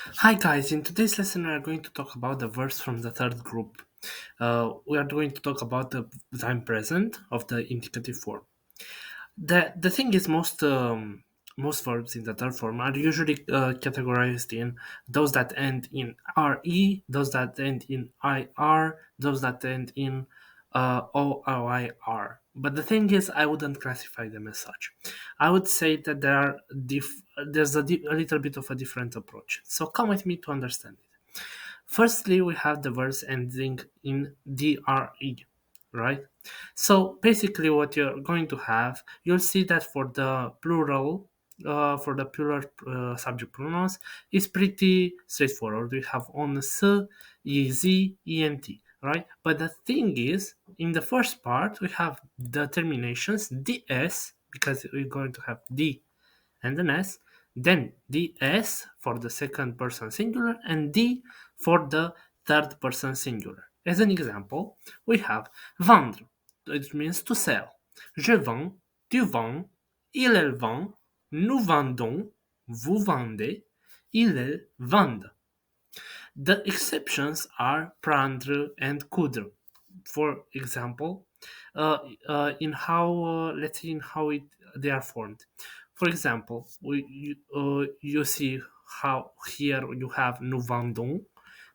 Hi guys, in today's lesson we are going to talk about the verbs from the third group. We are going to talk about the time present of the indicative form. The thing is most verbs in the third form are usually categorized in those that end in re, those that end in ir, those that end in oir. But the thing is, I wouldn't classify them as such. I would say that there's a little bit of a different approach. So come with me to understand it. Firstly, we have the verbs ending in dre, right? So basically, what you're going to have, you'll see that for the plural subject pronouns, is pretty straightforward. We have on s, ez, ent, right? But the thing is, in the first part, we have the terminations ds because we're going to have d and an S, then the S for the second person singular and D for the third person singular. As an example, we have vendre, it means to sell. Je vends, tu vends, elle vend, nous vendons, vous vendez, Elles, vendent. The exceptions are prendre and coudre. For example, in how let's see in how they are formed. For example, you see how here you have nous vendons.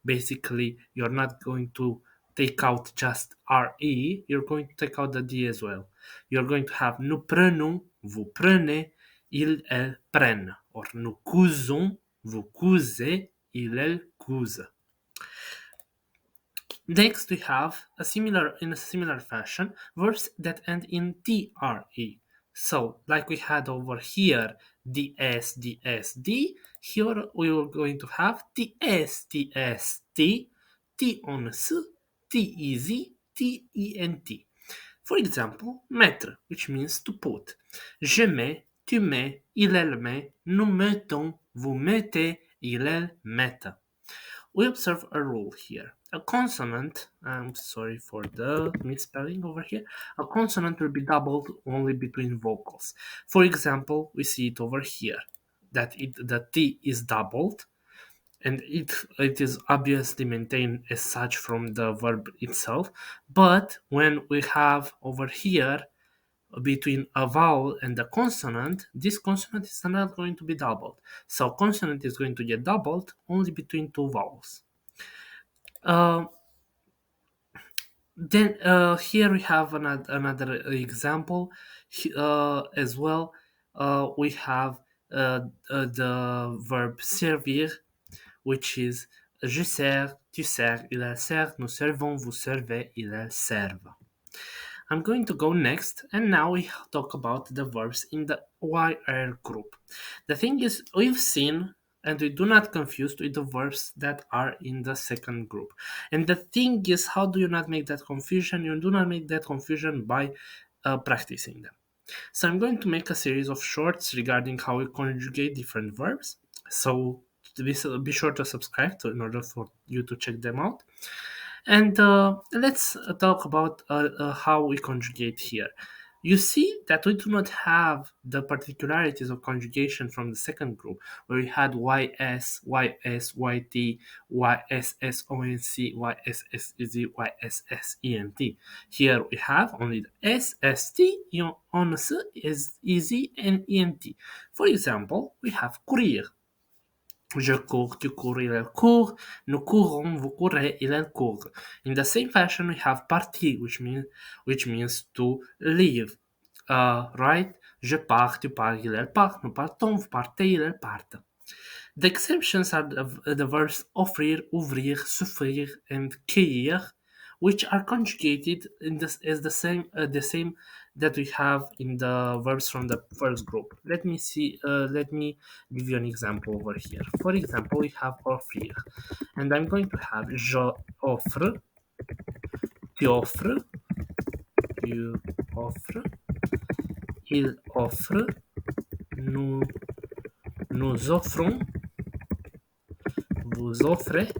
Basically, you're not going to take out just re, you're going to take out the d as well. You're going to have nous prenons, vous prenez, elles prennent, or nous cousons, vous cousez, elles cousent. Next, we have in a similar fashion verbs that end in tre. So, like we had over here, ds, ds, d. Here we are going to have ts, ts, t, t on s, t ez, t ent. For example, mettre, which means to put. Je mets, tu mets, elle met, nous mettons, vous mettez, elles mettent. We observe a rule here. A consonant, I'm sorry for the misspelling over here, a consonant will be doubled only between vocals. For example, we see it over here, that the T is doubled, and it is obviously maintained as such from the verb itself. But when we have over here between a vowel and a consonant, this consonant is not going to be doubled. So consonant is going to get doubled only between two vowels. Uh, then here we have another example as well. We have the verb servir, which is je sers, tu sers, il sert, nous servons, vous servez, ils servent. I'm going to go next, and now we talk about the verbs in the YR group. The thing is, we've seen and we do not confuse with the verbs that are in the second group. And the thing is, how do you not make that confusion? You do not make that confusion by practicing them. So I'm going to make a series of shorts regarding how we conjugate different verbs. So be sure to subscribe in order for you to check them out. And let's talk about how we conjugate here. You see that we do not have the particularities of conjugation from the second group, where we had ys, ys, yt, yssonc, yssez, Here we have only the sst, ons, is easy, and ent. For example, we have courir. Je cours, tu cours, il court. Nous courons, vous courez, il court. In the same fashion, we have partir, which means to leave. Right? Je pars, tu pars, il part. Nous partons, vous partez, il parte. The exceptions are the verbs offrir, ouvrir, souffrir, and cueillir, which are conjugated as the same that we have in the verbs from the first group. Let me see. Let me give you an example over here. For example, we have offrir, and I'm going to have je offre, tu offres, you offre, il offre, nous offrons, vous offrez,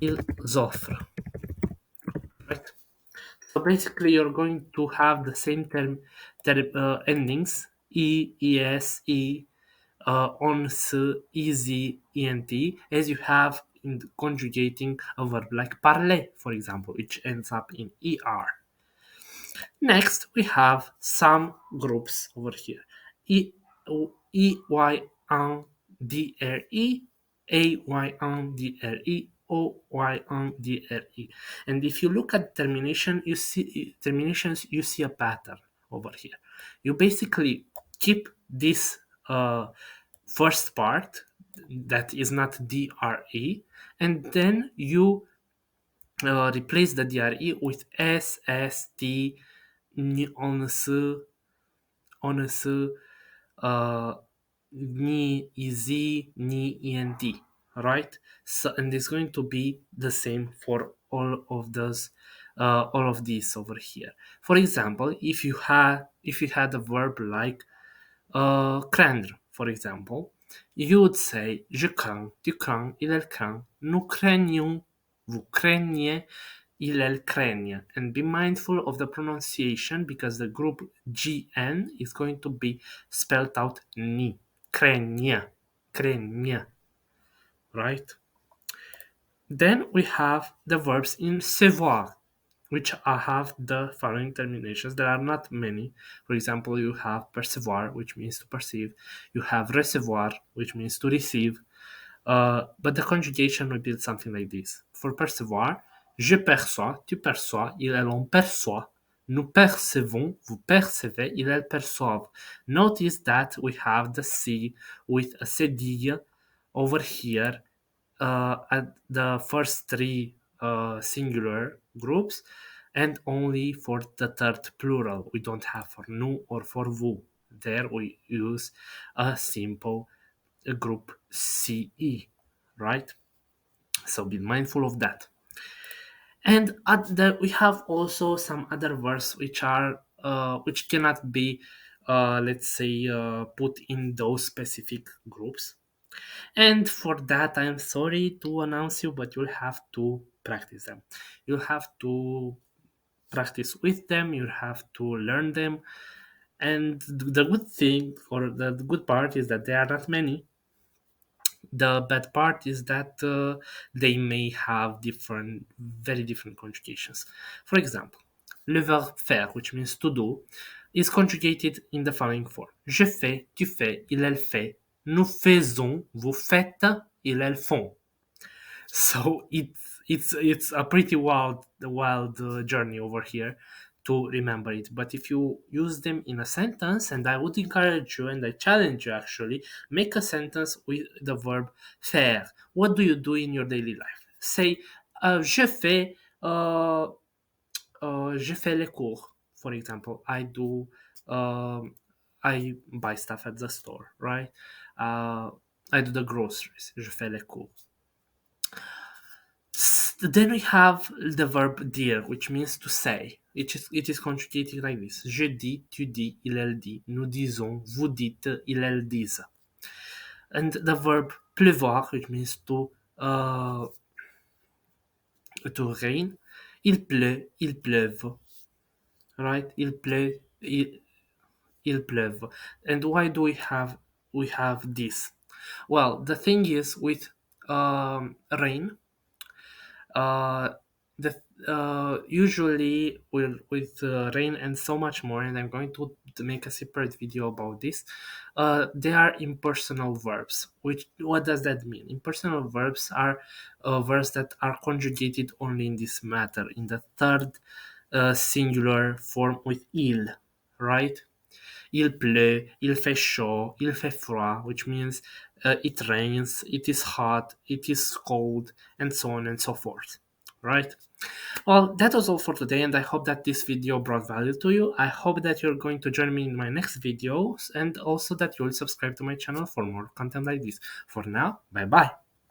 ils offrent. So basically, you're going to have the same endings es, on, easy, ent, as you have in conjugating a verb like parler, for example, which ends up in er. Next, we have some groups over here. Y, Dre, Ay, Dre. And if you look at termination, you see terminations. You see a pattern over here. You basically keep this first part that is not Dre, and then you replace the Dre with S, S, T, on, uh, ni, easy, ni, ent, right? So, and it's going to be the same for all of these over here. For example, if you had a verb like craindre, for example, you would say je crains, tu crains, il, elle craint, nous craignons, vous craignez, il, elle craignent. And be mindful of the pronunciation because the group GN is going to be spelled out ni. Craignent, craignent, right? Then we have the verbs in savoir, which have the following terminations. There are not many. For example, you have percevoir, which means to perceive. You have recevoir, which means to receive. But the conjugation will be something like this. For percevoir, je perçois, tu perçois, il, elle, on perçoit. Nous percevons, vous percevez, il, elle perçoivent. Notice that we have the C with a cédille over here at the first three singular groups, and only for the third plural. We don't have for nous or for vous. There we use a simple group CE, right? So be mindful of that. And we have also some other verbs which are which cannot be let's say put in those specific groups. And for that, I am sorry to announce you, but you'll have to practice them. You'll have to practice with them, you'll have to learn them. And the good thing, or the good part, is that there are not many. The bad part is that they may have very different conjugations. For example, le verbe faire, which means to do, is conjugated in the following form. Je fais, tu fais, il, elle fait, nous faisons, vous faites, il, elle font. So it's a pretty wild journey over here to remember it. But if you use them in a sentence, and I would encourage you and I challenge you actually, make a sentence with the verb faire. What do you do in your daily life? Say, je fais les cours. For example, I buy stuff at the store, right? I do the groceries. Je fais les cours. Then we have the verb dire, which means to say. It is conjugated like this. Je dis, tu dis, il, elle dit. Nous disons, vous dites, il, elle disent. And the verb pleuvoir, which means to rain. Il pleut, il pleuve. Right? Il pleut, il pleuve. And why do we have this? Well, the thing is with rain, usually with rain and so much more, and I'm going to make a separate video about this. They are impersonal verbs. What does that mean? Impersonal verbs are verbs that are conjugated only in this matter, in the third singular form with il, right? Il pleut, il fait chaud, il fait froid, which means it rains, it is hot, it is cold, and so on and so forth, right? Well, that was all for today, and I hope that this video brought value to you. I hope that you're going to join me in my next videos, and also that you'll subscribe to my channel for more content like this. For now, bye bye.